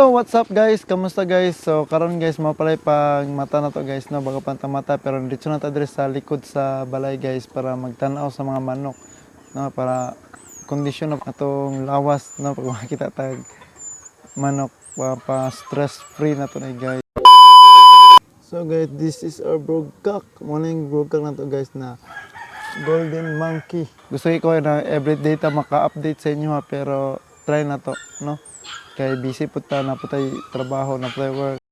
So what's up guys? Kamusta guys? So karon guys mo pala pang mata na to guys no bago pantamata pero dito na ta diri sa likod sa balay guys para magtan-aw sa mga manok no para kondisyon ng atong lawas no pag makita tag manok pa stress free na to na guys. So guys, this is our broodcock. Morning broodcock na to guys na golden monkey. Gusto ko na everyday ta maka-update sa inyo ha, pero try na to no. Kay busy po ta na po tayo trabaho na po tayo work.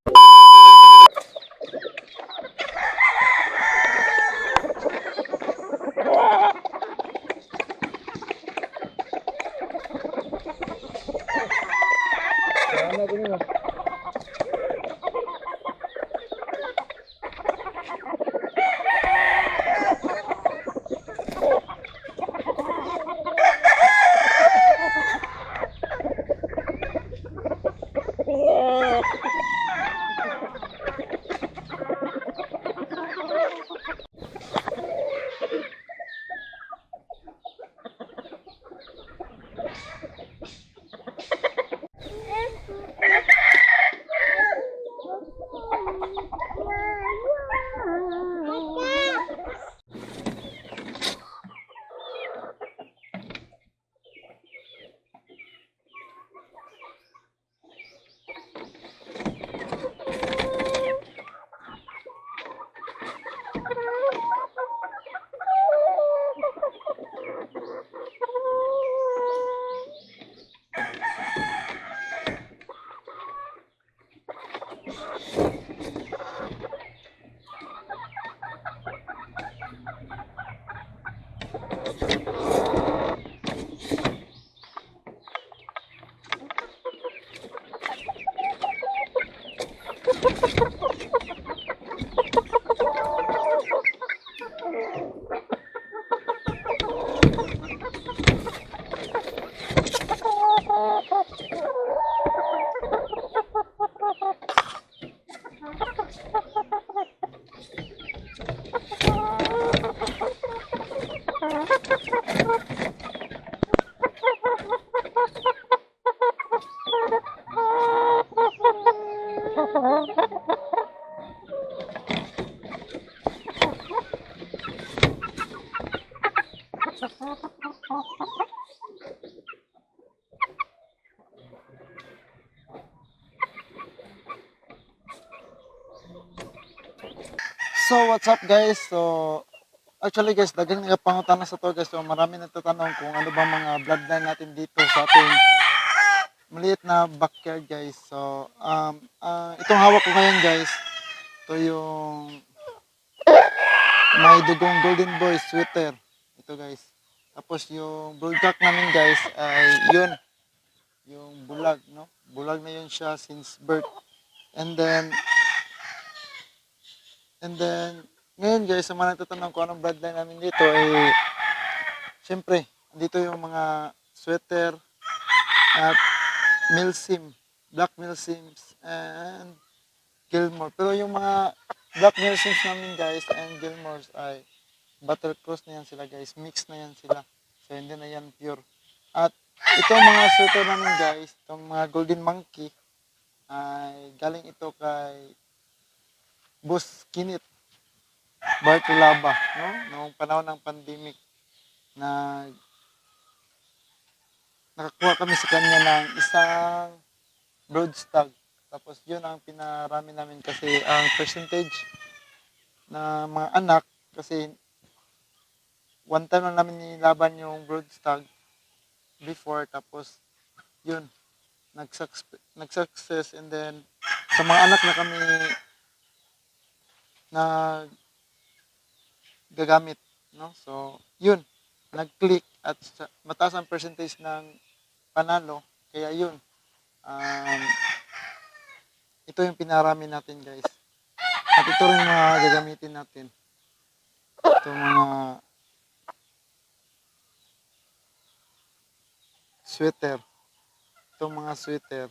So what's up guys? So actually guys, daghang nagapangutana sa to guys. So marami nagtatanong kung ano ba mga bloodline natin dito sa ating maliit na backyard guys. So itong hawak ko ngayon guys, ito yung may dugong golden boy sweater. Ito guys. Tapos yung broodcock namin guys ay yun, yung bulag, no? Bulag na yun siya since birth. And then ngayon guys, sa mga nagtatanong kung anong bloodline namin dito, eh, syempre, dito yung mga sweater at milsim, black milsims, and Gilmore. Pero yung mga black milsims namin guys, and Gilmores ay battle cross na yan sila guys, mix na yan sila. So hindi na yan pure. At itong mga sweater namin guys, itong mga golden monkey, ay galing ito kay Boss Kinit Bartolaba, no? Noong panahon ng pandemic na nakakuha kami sa kanya ng isang brood stag. Tapos yun ang pinarami namin kasi ang percentage na mga anak kasi one time lang namin nilaban yung brood stag before tapos yun nag-success and then sa mga anak na kami na gagamit, no? So yun, nag-click at mataas ang percentage ng panalo kaya yun ito yung pinarami natin guys at ito rin mga gagamitin natin, ito mga sweater, ito mga sweater